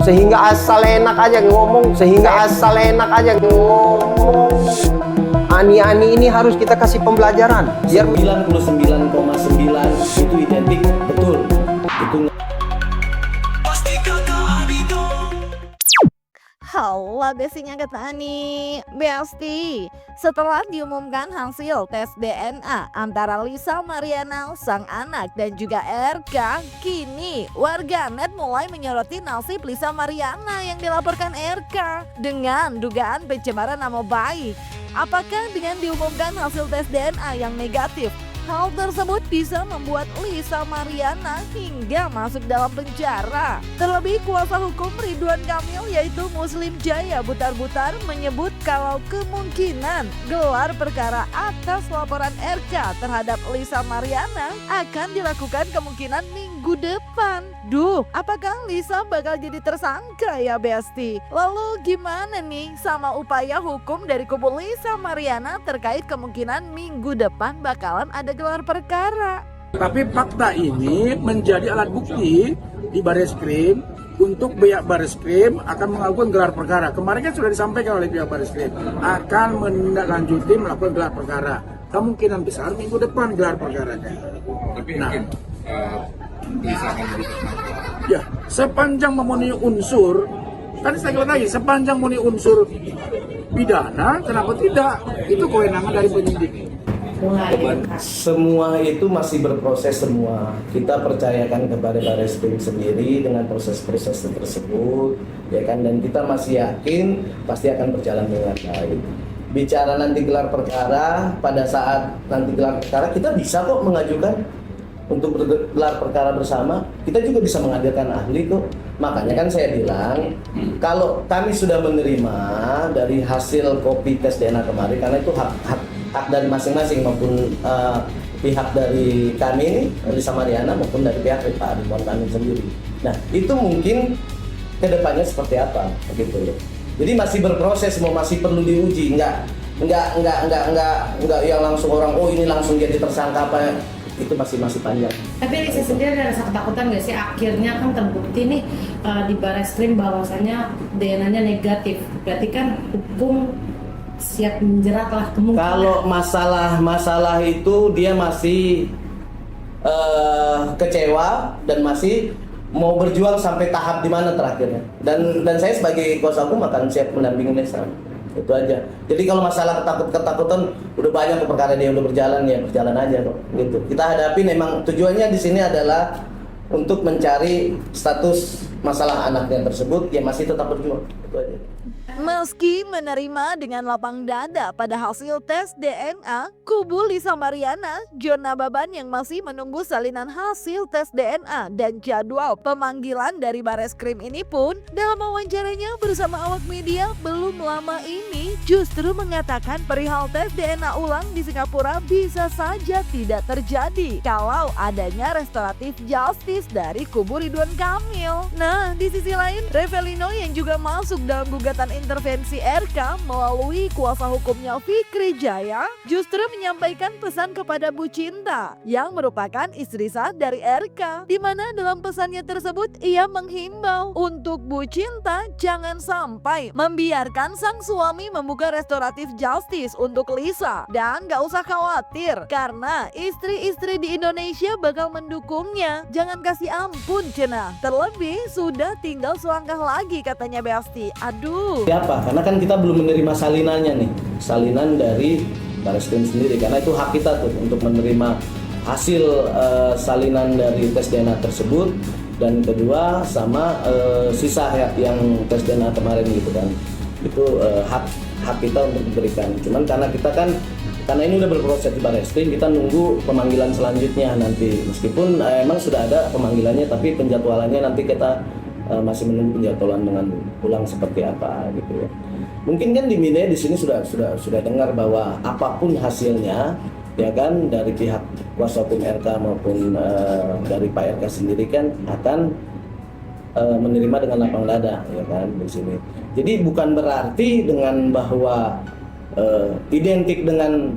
sehingga asal enak aja ngomong, Ani-ani ini harus kita kasih pembelajaran. Biar 99,9 itu identik betul. Itu Halo bestinya Ketani. Besti, setelah diumumkan hasil tes DNA antara Lisa Mariana sang anak dan juga RK, kini warganet mulai menyoroti nasib Lisa Mariana yang dilaporkan RK dengan dugaan pencemaran nama baik. Apakah dengan diumumkan hasil tes DNA yang negatif, hal tersebut bisa membuat Lisa Mariana hingga masuk dalam penjara? Terlebih kuasa hukum Ridwan Kamil yaitu Muslim Jaya Butar-Butar menyebut kalau kemungkinan gelar perkara atas laporan RK terhadap Lisa Mariana akan dilakukan kemungkinan minggu depan. Duh, apakah Lisa bakal jadi tersangka ya Besti? Lalu gimana nih sama upaya hukum dari kubu Lisa Mariana terkait kemungkinan minggu depan bakalan ada gelar perkara? Tapi fakta ini menjadi alat bukti di Bareskrim untuk pihak Bareskrim akan melakukan gelar perkara. Kemarin kan sudah disampaikan oleh pihak Bareskrim akan menindaklanjuti melakukan gelar perkara. Kemungkinan besar minggu depan gelar perkaranya. Tapi nah, bisa akan jadi tersangka. Ya, sepanjang memenuhi unsur, kan saya bilang lagi, sepanjang memenuhi unsur pidana, kenapa tidak? Itu kewenangan dari penyidik. semua itu masih berproses semua. Kita percayakan kepada Bareskrim sendiri dengan proses-proses tersebut, ya kan, dan kita masih yakin pasti akan berjalan dengan baik. Bicara nanti gelar perkara, pada saat nanti gelar perkara kita bisa kok mengajukan untuk gelar perkara bersama. Kita juga bisa menghadirkan ahli kok. Makanya kan saya bilang kalau kami sudah menerima dari hasil kopi tes DNA kemarin, karena itu hak dari masing-masing maupun pihak dari kami ini, Lisa Mariana, maupun dari pihak Pak Ridwan Kamil sendiri. Nah, itu mungkin kedepannya seperti apa begitu loh. Jadi masih berproses, masih perlu diuji, enggak yang langsung orang ini langsung jadi tersangka apa, itu masih panjang. Tapi Lisa sendiri ada rasa ketakutan nggak sih akhirnya kan terbukti nih di Bareskrim bahwasannya DNA-nya negatif, berarti kan hukum siap menjerat lah kemungkinan. Kalau masalah itu dia masih kecewa dan masih mau berjuang sampai tahap di mana terakhirnya. Dan saya sebagai kuasa hukum akan siap mendampingi Lisa. Itu aja. Jadi kalau masalah ketakutan udah banyak perkara dia udah berjalan, ya berjalan aja kok. Gitu. Kita hadapi, memang tujuannya di sini adalah untuk mencari status masalah anaknya tersebut, ya masih tetap berjuang. Itu aja. Meski menerima dengan lapang dada pada hasil tes DNA, kubu Lisa Mariana, John Nababan yang masih menunggu salinan hasil tes DNA dan jadwal pemanggilan dari Bareskrim ini pun dalam wawancaranya bersama awak media belum lama ini justru mengatakan perihal tes DNA ulang di Singapura bisa saja tidak terjadi kalau adanya restoratif justice dari kubu Ridwan Kamil. Nah, di sisi lain, Revelino yang juga masuk dalam gugatan intervensi RK melalui kuasa hukumnya Fikri Jaya justru menyampaikan pesan kepada Bu Cinta yang merupakan istri sah dari RK, di mana dalam pesannya tersebut ia menghimbau untuk Bu Cinta jangan sampai membiarkan sang suami membuka restoratif justice untuk Lisa, dan gak usah khawatir karena istri-istri di Indonesia bakal mendukungnya. Jangan kasih ampun cenah, terlebih sudah tinggal selangkah lagi katanya Besti. Aduh. Apa? Karena kan kita belum menerima salinannya nih, salinan dari Bareskrim sendiri, karena itu hak kita tuh untuk menerima hasil salinan dari tes DNA tersebut, dan kedua sama sisa yang tes DNA kemarin gitu kan, itu hak kita untuk diberikan. Cuman karena kita kan, karena ini udah berproses di Bareskrim, kita nunggu pemanggilan selanjutnya nanti. Meskipun emang sudah ada pemanggilannya, tapi penjadwalannya nanti kita masih menunggu penjadwalan dengan ulang seperti apa gitu ya. Mungkin kan di media di sini sudah dengar bahwa apapun hasilnya, ya kan, dari pihak kuasa hukum RK maupun dari Pak RK sendiri kan akan menerima dengan lapang dada, ya kan, di sini. Jadi bukan berarti dengan bahwa identik dengan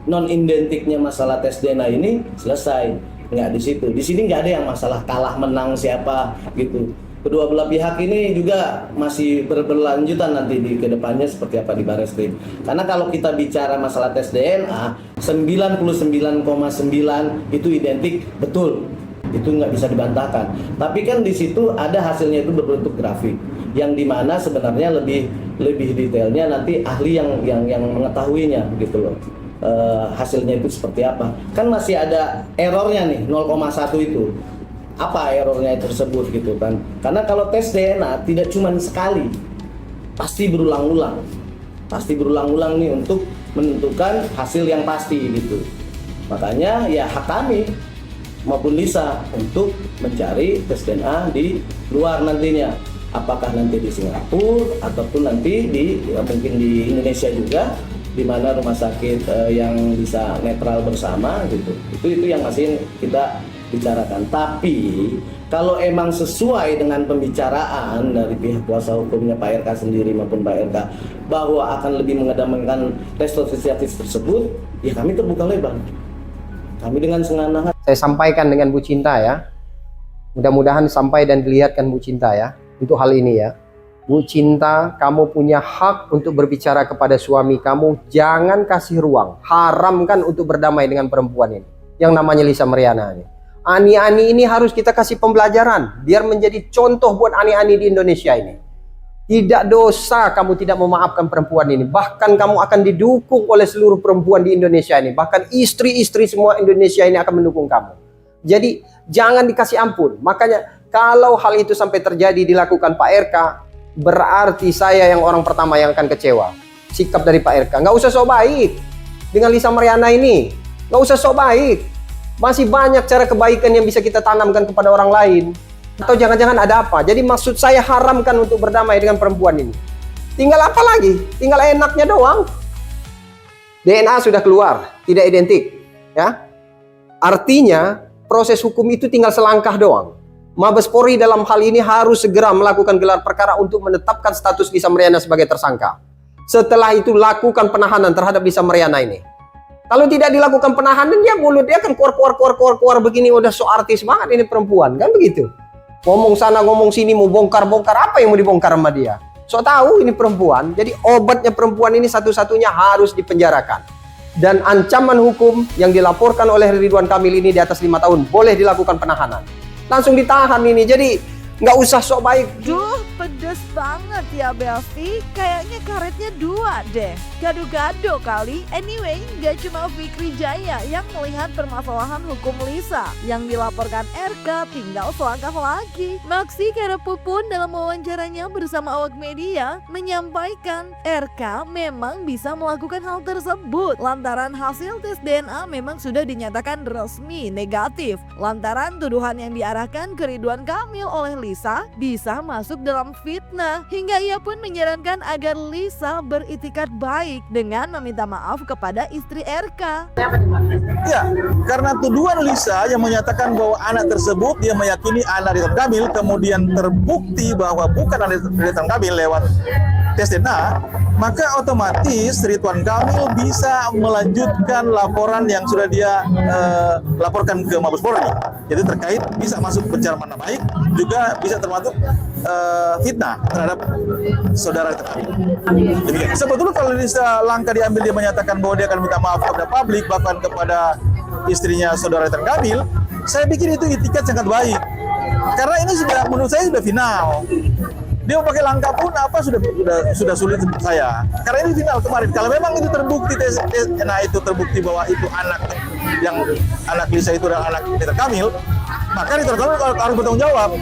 non identiknya masalah tes DNA ini selesai. Nggak di situ. Di sini nggak ada yang masalah kalah menang siapa gitu. kedua belah pihak ini juga masih berlanjutan nanti di kedepannya seperti apa di Barreskrim. Karena kalau kita bicara masalah tes DNA, 99,9 itu identik betul, itu nggak bisa dibantahkan. Tapi kan di situ ada hasilnya itu berbentuk grafik, yang dimana sebenarnya lebih detailnya nanti ahli yang mengetahuinya gitu loh. Hasilnya itu seperti apa? Kan masih ada errornya nih 0,1 itu. Apa errornya tersebut gitu kan? Karena kalau tes DNA tidak cuma sekali, pasti berulang-ulang nih untuk menentukan hasil yang pasti gitu. Makanya ya hak kami maupun Lisa untuk mencari tes DNA di luar nantinya, apakah nanti di Singapura ataupun nanti mungkin di Indonesia juga, di mana rumah sakit yang bisa netral bersama gitu. Itu yang masih kita bicarakan. Tapi kalau emang sesuai dengan pembicaraan dari pihak kuasa hukumnya Pak RK sendiri maupun Pak RK bahwa akan lebih mengedepankan restoratif tersebut, ya kami terbuka lebar. Kami dengan senang hati. Saya sampaikan dengan Bu Cinta ya. Mudah-mudahan sampai dan dilihatkan Bu Cinta ya untuk hal ini ya. Bu Cinta, kamu punya hak untuk berbicara kepada suami kamu. Jangan kasih ruang. Haramkan untuk berdamai dengan perempuan ini, yang namanya Lisa Mariana ini. Ani-ani ini harus kita kasih pembelajaran biar menjadi contoh buat ani-ani di Indonesia ini. Tidak dosa kamu tidak memaafkan perempuan ini. Bahkan kamu akan didukung oleh seluruh perempuan di Indonesia ini. Bahkan istri-istri semua Indonesia ini akan mendukung kamu. Jadi jangan dikasih ampun. Makanya kalau hal itu sampai terjadi dilakukan Pak RK, berarti saya yang orang pertama yang akan kecewa. Sikap dari Pak RK. Nggak usah sok baik dengan Lisa Mariana ini. Nggak usah sok baik. Masih banyak cara kebaikan yang bisa kita tanamkan kepada orang lain. Atau jangan-jangan ada apa? Jadi maksud saya haramkan untuk berdamai dengan perempuan ini. Tinggal apa lagi? Tinggal enaknya doang. DNA sudah keluar, tidak identik. Ya, artinya proses hukum itu tinggal selangkah doang. Mabes Polri dalam hal ini harus segera melakukan gelar perkara untuk menetapkan status Lisa Mariana sebagai tersangka. Setelah itu lakukan penahanan terhadap Lisa Mariana ini. Kalau tidak dilakukan penahanan, dia mulut dia kan keluar begini, udah so artis banget ini perempuan, kan begitu. Ngomong sana ngomong sini, mau bongkar apa yang mau dibongkar sama dia. So tahu ini perempuan, jadi obatnya perempuan ini satu-satunya harus dipenjarakan. Dan ancaman hukum yang dilaporkan oleh Ridwan Kamil ini di atas 5 tahun, boleh dilakukan penahanan. Langsung ditahan ini, jadi nggak usah sok baik. Duh, pedes banget ya Belvi. Kayaknya karetnya 2 deh. Gado-gado kali. Anyway, gak cuma Fikri Jaya yang melihat permasalahan hukum Lisa. Yang dilaporkan RK tinggal selangkah lagi. Maksi Kareput pun dalam wawancaranya bersama awak media menyampaikan RK memang bisa melakukan hal tersebut lantaran hasil tes DNA memang sudah dinyatakan resmi negatif. Lantaran tuduhan yang diarahkan ke Ridwan Kamil oleh Lisa bisa masuk dalam fitnah, hingga ia pun menyarankan agar Lisa beritikat baik dengan meminta maaf kepada istri RK. Ya, karena tuduhan Lisa yang menyatakan bahwa anak tersebut dia meyakini anak Ridwan Kamil, kemudian terbukti bahwa bukan anak Ridwan Kamil lewat tes DNA, maka otomatis Ridwan Kamil bisa melanjutkan laporan yang sudah dia laporkan ke Mabes Polri. Jadi terkait bisa masuk pencemaran nama baik, juga bisa termasuk fitnah terhadap saudara Ridwan Kamil. Demikian. Sebetulnya kalau Lisa langkah diambil, dia menyatakan bahwa dia akan minta maaf kepada publik, bahkan kepada istrinya saudara Ridwan Kamil, saya pikir itu itikat sangat baik. Karena ini sudah, menurut saya sudah final. Dia mau pakai langkah pun apa sudah sulit untuk saya. Karena ini final kemarin. Kalau memang itu terbukti tes DNA itu terbukti bahwa itu anak Lisa itu adalah anak Ridwan Kamil, maka Ridwan Kamil harus bertanggung jawab.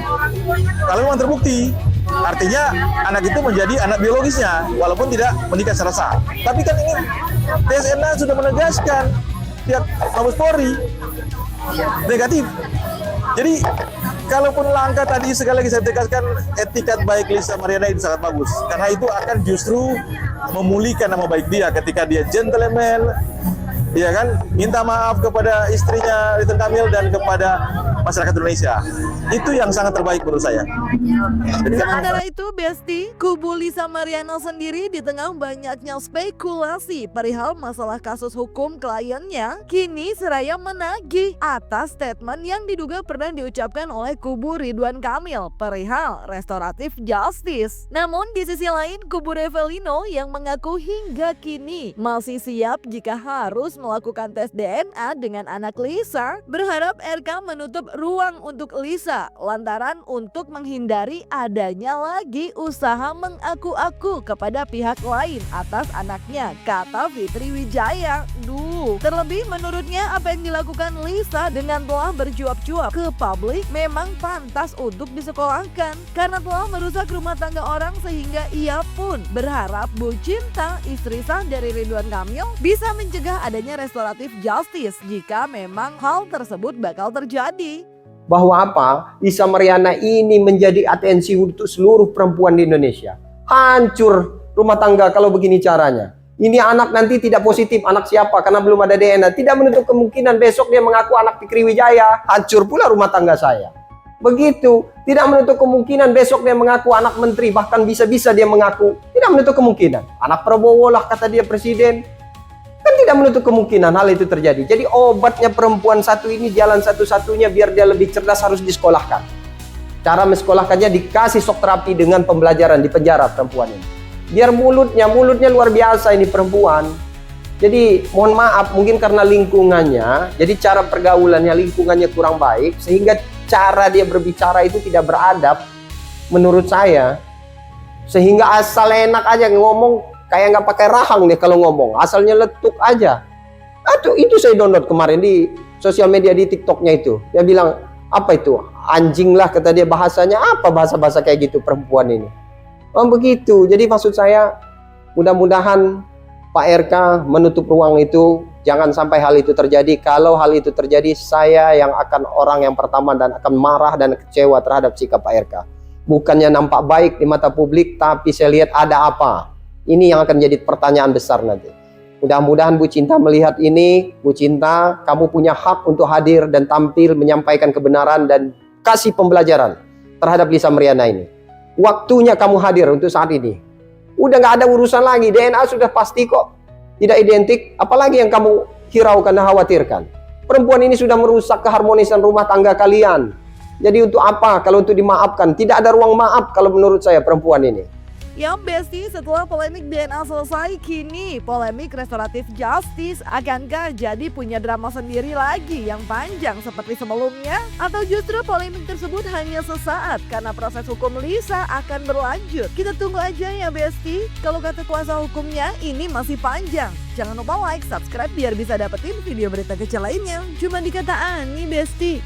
Kalau memang terbukti, artinya anak itu menjadi anak biologisnya walaupun tidak menikah secara sah. Tapi kan ini tes DNA sudah menegaskan pihak Mabes Polri negatif. Jadi kalaupun langkah tadi, sekali lagi saya tegaskan, etikat baik Lisa Mariana itu sangat bagus. Karena itu akan justru memulihkan nama baik dia ketika dia gentleman, ya kan, minta maaf kepada istrinya Ridwan Kamil dan kepada masyarakat Indonesia. Itu yang sangat terbaik menurut saya. Jadi kan- Sementara itu, Besti, kubu Lisa Mariana sendiri di tengah banyaknya spekulasi perihal masalah kasus hukum kliennya, kini seraya menagih atas statement yang diduga pernah diucapkan oleh kubu Ridwan Kamil perihal restoratif justice. Namun di sisi lain, kubu Revelino yang mengaku hingga kini masih siap jika harus melakukan tes DNA dengan anak Lisa, berharap RK menutup ruang untuk Lisa lantaran untuk menghindari adanya lagi usaha mengaku-aku kepada pihak lain atas anaknya, kata Fitri Wijaya. Terlebih menurutnya apa yang dilakukan Lisa dengan telah bercuap-cuap ke publik memang pantas untuk disekolahkan karena telah merusak rumah tangga orang, sehingga ia pun berharap Bu Cinta, istri sah dari Ridwan Kamil, bisa mencegah adanya restoratif justice jika memang hal tersebut bakal terjadi. Bahwa apa? Lisa Mariana ini menjadi atensi untuk seluruh perempuan di Indonesia. Hancur rumah tangga kalau begini caranya. Ini anak nanti tidak positif, anak siapa? Karena belum ada DNA. Tidak menutup kemungkinan besok dia mengaku anak Fikri Wijaya. Hancur pula rumah tangga saya. Begitu, tidak menutup kemungkinan besok dia mengaku anak menteri. Bahkan bisa-bisa dia mengaku. Tidak menutup kemungkinan. Anak Prabowo lah kata dia presiden. Kan tidak menutup kemungkinan hal itu terjadi. Jadi obatnya perempuan satu ini, jalan satu-satunya biar dia lebih cerdas harus disekolahkan. Cara mensekolahkannya dikasih shock terapi dengan pembelajaran di penjara perempuan ini. Biar mulutnya luar biasa ini perempuan. Jadi mohon maaf mungkin karena lingkungannya, jadi cara pergaulannya, lingkungannya kurang baik sehingga cara dia berbicara itu tidak beradab menurut saya. Sehingga asal enak aja ngomong, kayak nggak pakai rahang deh kalau ngomong, asalnya letuk aja. Aduh, itu saya download kemarin di sosial media, di TikToknya itu. Dia bilang, apa itu? Anjing lah kata dia, bahasanya apa bahasa-bahasa kayak gitu perempuan ini. Oh begitu, jadi maksud saya mudah-mudahan Pak RK menutup ruang itu, jangan sampai hal itu terjadi. Kalau hal itu terjadi, saya yang akan orang yang pertama dan akan marah dan kecewa terhadap sikap Pak RK. Bukannya nampak baik di mata publik, tapi saya lihat ada apa. Ini yang akan jadi pertanyaan besar nanti. Mudah-mudahan Bu Cinta melihat ini. Bu Cinta, kamu punya hak untuk hadir dan tampil menyampaikan kebenaran dan kasih pembelajaran terhadap Lisa Mariana ini. Waktunya kamu hadir untuk saat ini. Udah nggak ada urusan lagi, DNA sudah pasti kok. Tidak identik, apalagi yang kamu hiraukan dan khawatirkan. Perempuan ini sudah merusak keharmonisan rumah tangga kalian. Jadi untuk apa kalau untuk dimaafkan? Tidak ada ruang maaf kalau menurut saya perempuan ini. Yang Besti, setelah polemik DNA selesai, kini polemik restoratif justice akankah jadi punya drama sendiri lagi yang panjang seperti sebelumnya? Atau justru polemik tersebut hanya sesaat karena proses hukum Lisa akan berlanjut? Kita tunggu aja ya Besti. Kalau kata kuasa hukumnya, ini masih panjang. Jangan lupa like, subscribe biar bisa dapetin video berita kecil lainnya. Cuma di Kata Ani Besti.